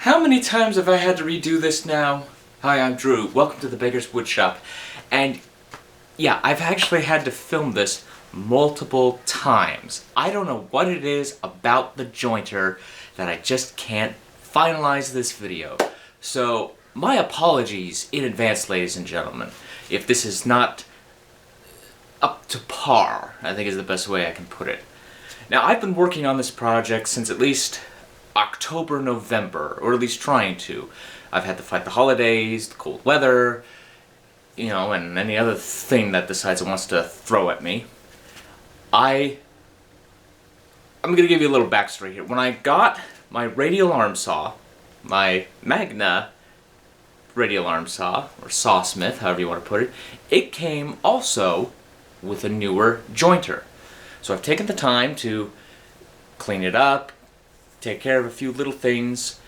How many times have I had to redo this now? Hi, I'm Drew. Welcome to the Beggars Woodshop. And yeah, I've actually had to film this multiple times. I don't know what it is about the jointer that I just can't finalize this video. So, my apologies in advance, ladies and gentlemen, if this is not up to par, I think is the best way I can put it. Now, I've been working on this project since at least October, November, or at least trying to. I've had to fight the holidays, the cold weather, you know, and any other thing that decides it wants to throw at me. I'm gonna give you a little backstory here. When I got my radial arm saw, my Magna radial arm saw, or Shopsmith, however you want to put it, it came also with a newer jointer. So I've taken the time to clean it up, take care of a few little things.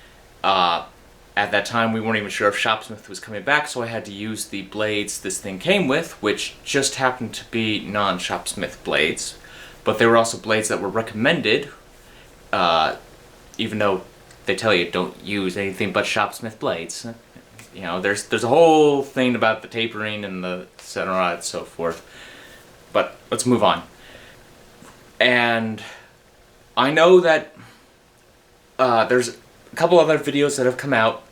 At that time, we weren't even sure if Shopsmith was coming back, so I had to use the blades this thing came with, which just happened to be non-Shopsmith blades. But they were also blades that were recommended, even though they tell you don't use anything but Shopsmith blades. You know, there's a whole thing about the tapering and the etc. and so forth. But let's move on. And I know that there's a couple other videos that have come out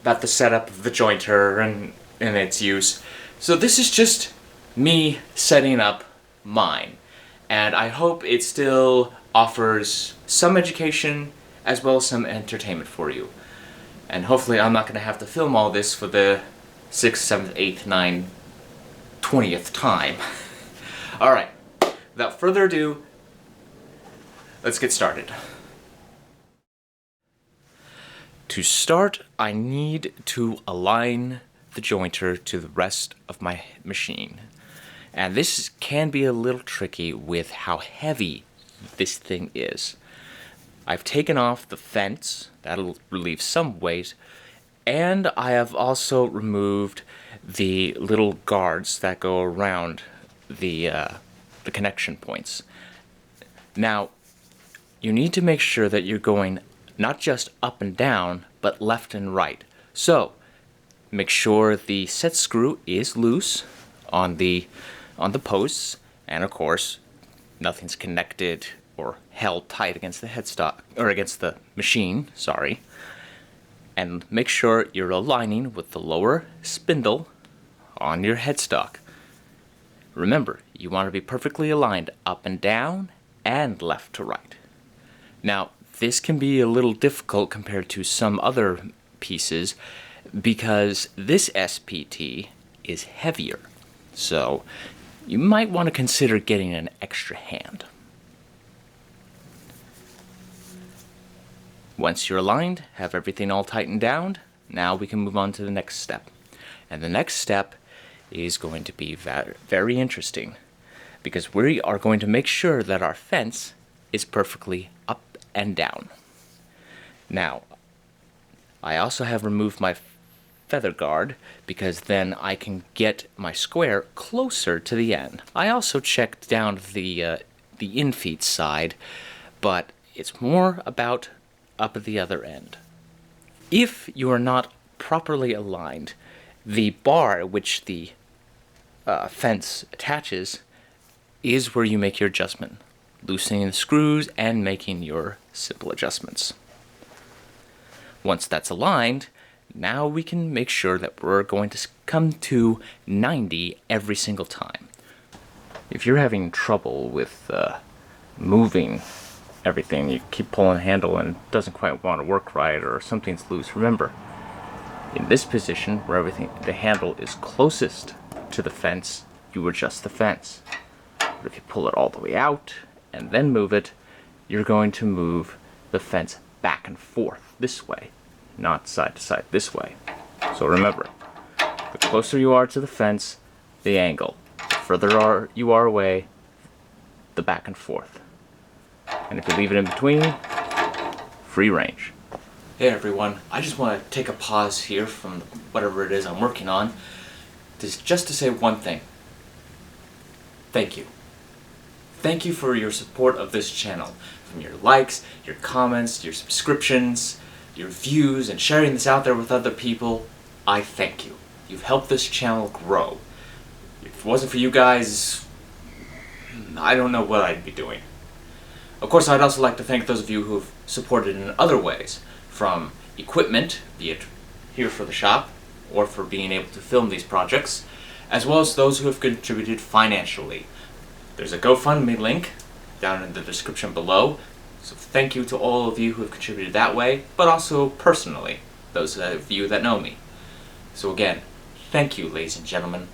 about the setup of the jointer and its use. So this is just me setting up mine. And I hope it still offers some education as well as some entertainment for you. And hopefully I'm not going to have to film all this for the 6th, 7th, 8th, 9th, 20th time. Alright, without further ado, let's get started. To start, I need to align the jointer to the rest of my machine. And this can be a little tricky with how heavy this thing is. I've taken off the fence, that'll relieve some weight, and I have also removed the little guards that go around the connection points. Now, you need to make sure that you're going not just up and down, but left and right. So, make sure the set screw is loose on the posts, and of course, nothing's connected or held tight against the headstock, or against the machine, sorry. And make sure you're aligning with the lower spindle on your headstock. Remember, you want to be perfectly aligned up and down and left to right. Now, this can be a little difficult compared to some other pieces because this SPT is heavier. So, you might want to consider getting an extra hand. Once you're aligned, have everything all tightened down, now we can move on to the next step. And the next step is going to be very interesting because we are going to make sure that our fence is perfectly up and down. Now, I also have removed my feather guard because then I can get my square closer to the end. I also checked down the infeed side, but it's more about up at the other end. If you are not properly aligned, the bar at which the fence attaches is where you make your adjustment, loosening the screws and making your simple adjustments. Once that's aligned, now we can make sure that we're going to come to 90 every single time. If you're having trouble with moving everything, you keep pulling the handle and it doesn't quite want to work right or something's loose, remember, in this position where the handle is closest to the fence, you adjust the fence. But if you pull it all the way out and then move it, you're going to move the fence back and forth this way, not side to side this way. So remember, the closer you are to the fence, the angle. The further you are away, the back and forth. And if you leave it in between, free range. Hey everyone, I just want to take a pause here from whatever it is I'm working on, just to say one thing. Thank you. Thank you for your support of this channel, from your likes, your comments, your subscriptions, your views and sharing this out there with other people, I thank you. You've helped this channel grow. If it wasn't for you guys, I don't know what I'd be doing. Of course, I'd also like to thank those of you who've supported in other ways, from equipment, be it here for the shop, or for being able to film these projects, as well as those who have contributed financially. There's a GoFundMe link down in the description below, so thank you to all of you who have contributed that way, but also personally, those of you that know me. So again, thank you, ladies and gentlemen.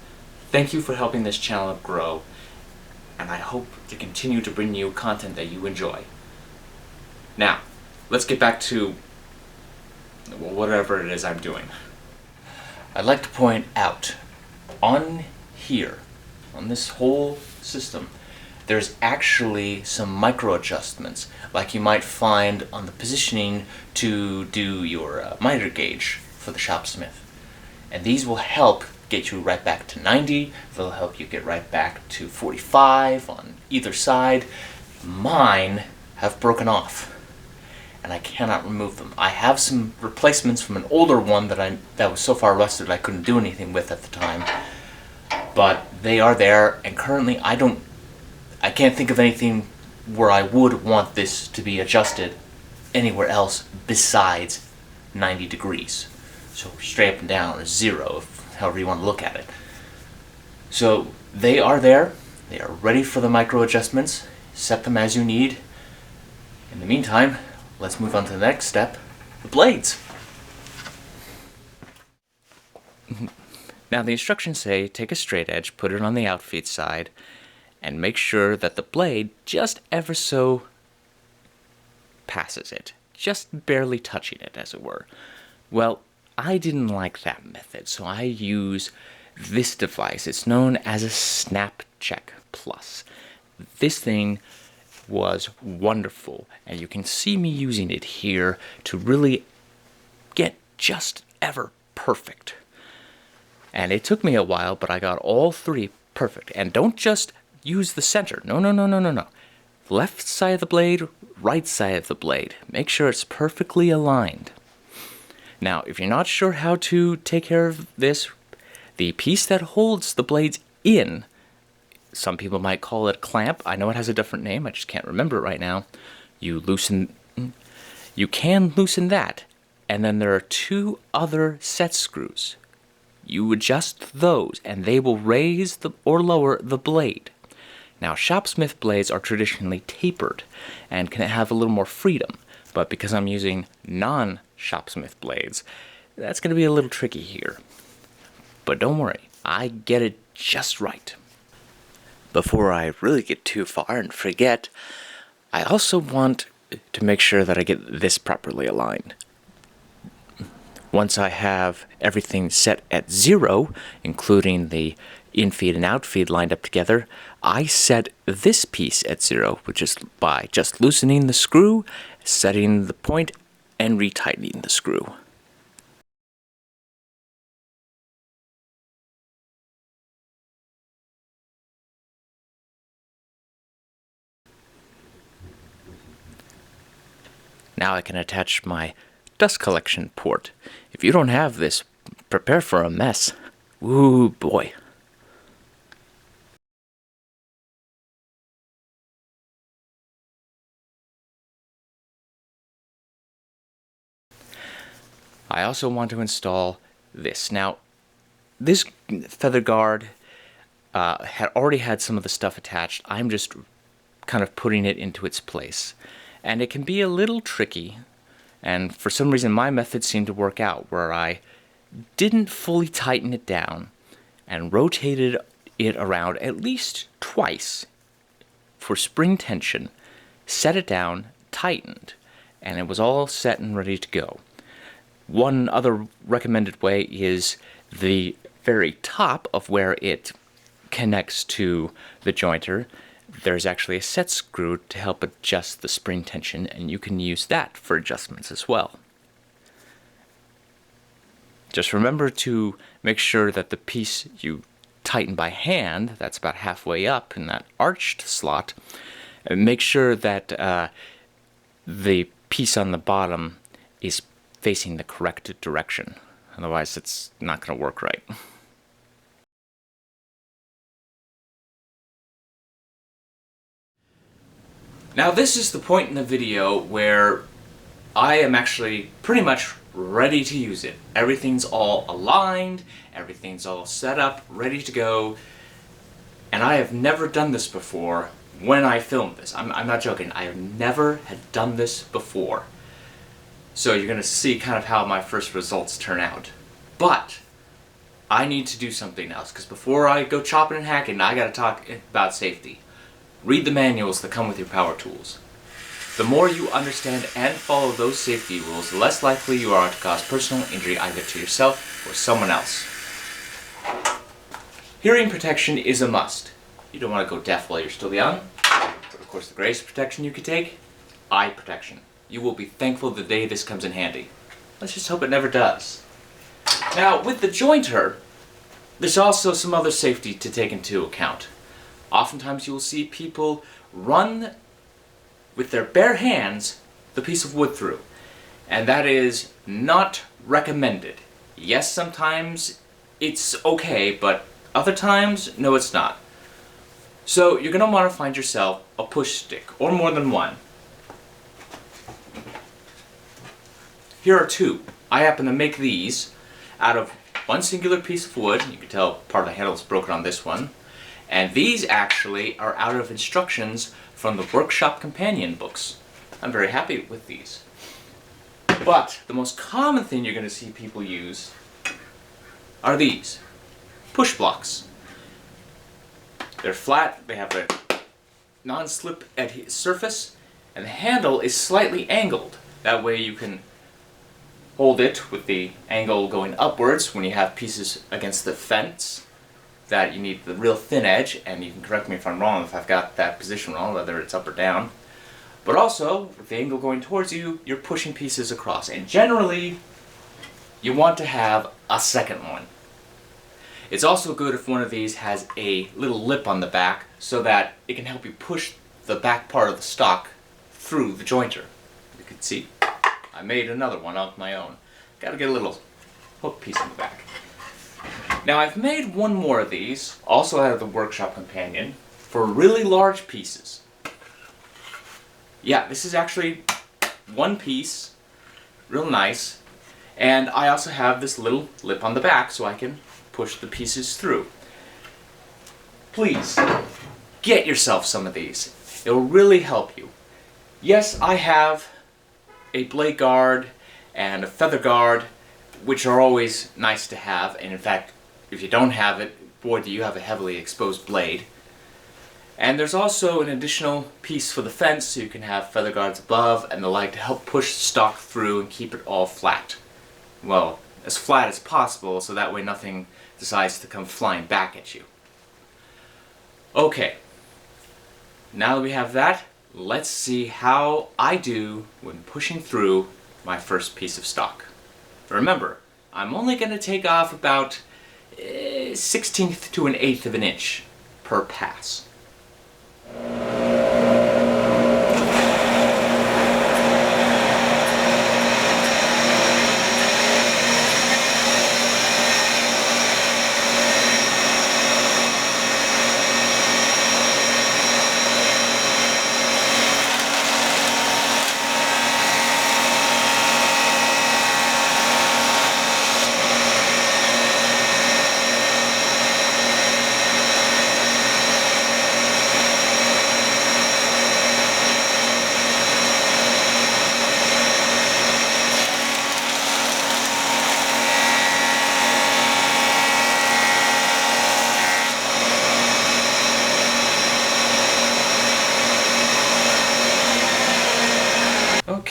Thank you for helping this channel grow, and I hope to continue to bring you content that you enjoy. Now, let's get back to whatever it is I'm doing. I'd like to point out, on here, on this whole system, there's actually some micro adjustments, like you might find on the positioning to do your miter gauge for the Shopsmith. And these will help get you right back to 90, they'll help you get right back to 45 on either side. Mine have broken off, and I cannot remove them. I have some replacements from an older one that was so far rusted I couldn't do anything with at the time. But they are there, and currently I can't think of anything where I would want this to be adjusted anywhere else besides 90 degrees. So straight up and down, or 0, however you want to look at it. So they are there, they are ready for the micro adjustments. Set them as you need. In the meantime, let's move on to the next step, the blades. Now the instructions say take a straight edge, put it on the outfeed side, and make sure that the blade just ever so passes it, just barely touching it, as it were. Well, I didn't like that method, so I use this device. It's known as a Snap Check Plus. This thing was wonderful, and you can see me using it here to really get just ever perfect. And it took me a while, but I got all three perfect. And don't just use the center. No. Left side of the blade, right side of the blade. Make sure it's perfectly aligned. Now, if you're not sure how to take care of this, the piece that holds the blades in, some people might call it a clamp. I know it has a different name. I just can't remember it right now. You can loosen that. And then there are two other set screws. You adjust those, and they will raise or lower the blade. Now, Shopsmith blades are traditionally tapered and can have a little more freedom, but because I'm using non-Shopsmith blades, that's going to be a little tricky here. But don't worry, I get it just right. Before I really get too far and forget, I also want to make sure that I get this properly aligned. Once I have everything set at 0, including the infeed and outfeed lined up together, I set this piece at 0, which is by just loosening the screw, setting the point, and retightening the screw. Now I can attach my dust collection port. If you don't have this, prepare for a mess. Ooh boy. I also want to install this. Now, this feather guard had already had some of the stuff attached. I'm just kind of putting it into its place. And it can be a little tricky, and for some reason my method seemed to work out, where I didn't fully tighten it down and rotated it around at least twice for spring tension, set it down, tightened, and it was all set and ready to go. One other recommended way is the very top of where it connects to the jointer. There's actually a set screw to help adjust the spring tension, and you can use that for adjustments as well. Just remember to make sure that the piece you tighten by hand, that's about halfway up in that arched slot, and make sure that the piece on the bottom is facing the correct direction. Otherwise, it's not going to work right. Now, this is the point in the video where I am actually pretty much ready to use it. Everything's all aligned, everything's all set up, ready to go. And I have never done this before when I filmed this. I'm not joking. I have never had done this before. So you're going to see kind of how my first results turn out. But I need to do something else, because before I go chopping and hacking, I got to talk about safety. Read the manuals that come with your power tools. The more you understand and follow those safety rules, the less likely you are to cause personal injury either to yourself or someone else. Hearing protection is a must. You don't want to go deaf while you're still young. But of course, the greatest protection you can take, eye protection. You will be thankful the day this comes in handy. Let's just hope it never does. Now, with the jointer, there's also some other safety to take into account. Oftentimes you will see people run with their bare hands the piece of wood through, and that is not recommended. Yes, sometimes it's okay, but other times, no, it's not. So you're going to want to find yourself a push stick, or more than one. Here are two. I happen to make these out of one singular piece of wood. You can tell part of the handle is broken on this one. And these actually are out of instructions from the Workshop companion books. I'm very happy with these. But the most common thing you're going to see people use are these. Push blocks. They're flat, they have a non-slip surface, and the handle is slightly angled. That way you can hold it with the angle going upwards when you have pieces against the fence that you need the real thin edge, and you can correct me if I'm wrong if I've got that position wrong, whether it's up or down. But also, with the angle going towards you, you're pushing pieces across. And generally, you want to have a second one. It's also good if one of these has a little lip on the back so that it can help you push the back part of the stock through the jointer. You can see I made another one of my own. Got to get a little hook piece in the back. Now I've made one more of these, also out of the Workshop companion, for really large pieces. Yeah, this is actually one piece, real nice, and I also have this little lip on the back so I can push the pieces through. Please, get yourself some of these. It will really help you. Yes, I have a blade guard and a feather guard, which are always nice to have, and in fact, if you don't have it, boy do you have a heavily exposed blade. And there's also an additional piece for the fence, so you can have feather guards above and the like to help push the stock through and keep it all flat. Well, as flat as possible, so that way nothing decides to come flying back at you. Okay, now that we have that, let's see how I do when pushing through my first piece of stock. Remember, I'm only going to take off about 1/16 to 1/8 of an inch per pass.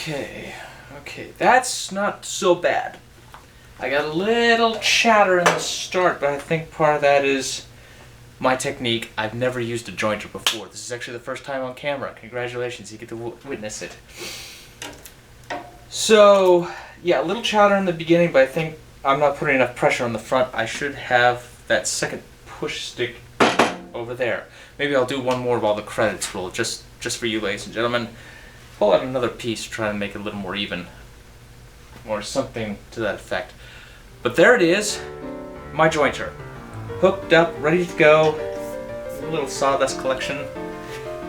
Okay, that's not so bad. I got a little chatter in the start, but I think part of that is my technique. I've never used a jointer before. This is actually the first time on camera. Congratulations, you get to witness it. So, yeah, a little chatter in the beginning, but I think I'm not putting enough pressure on the front. I should have that second push stick over there. Maybe I'll do one more while the credits roll, just for you, ladies and gentlemen. Pull out another piece to try and make it a little more even. or something to that effect. But there it is, my jointer. Hooked up, ready to go. A little sawdust collection.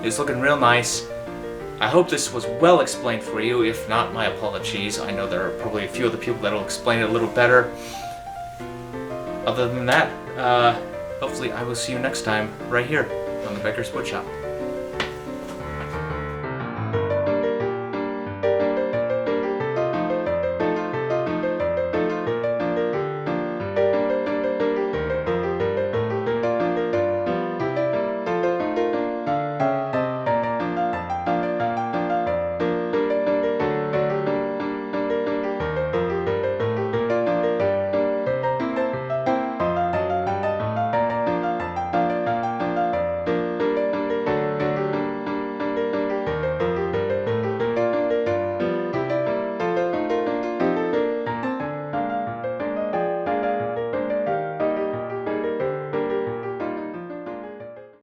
It's looking real nice. I hope this was well explained for you. If not, my apologies. I know there are probably a few other people that will explain it a little better. Other than that, hopefully I will see you next time right here on the Beggars Woodshop.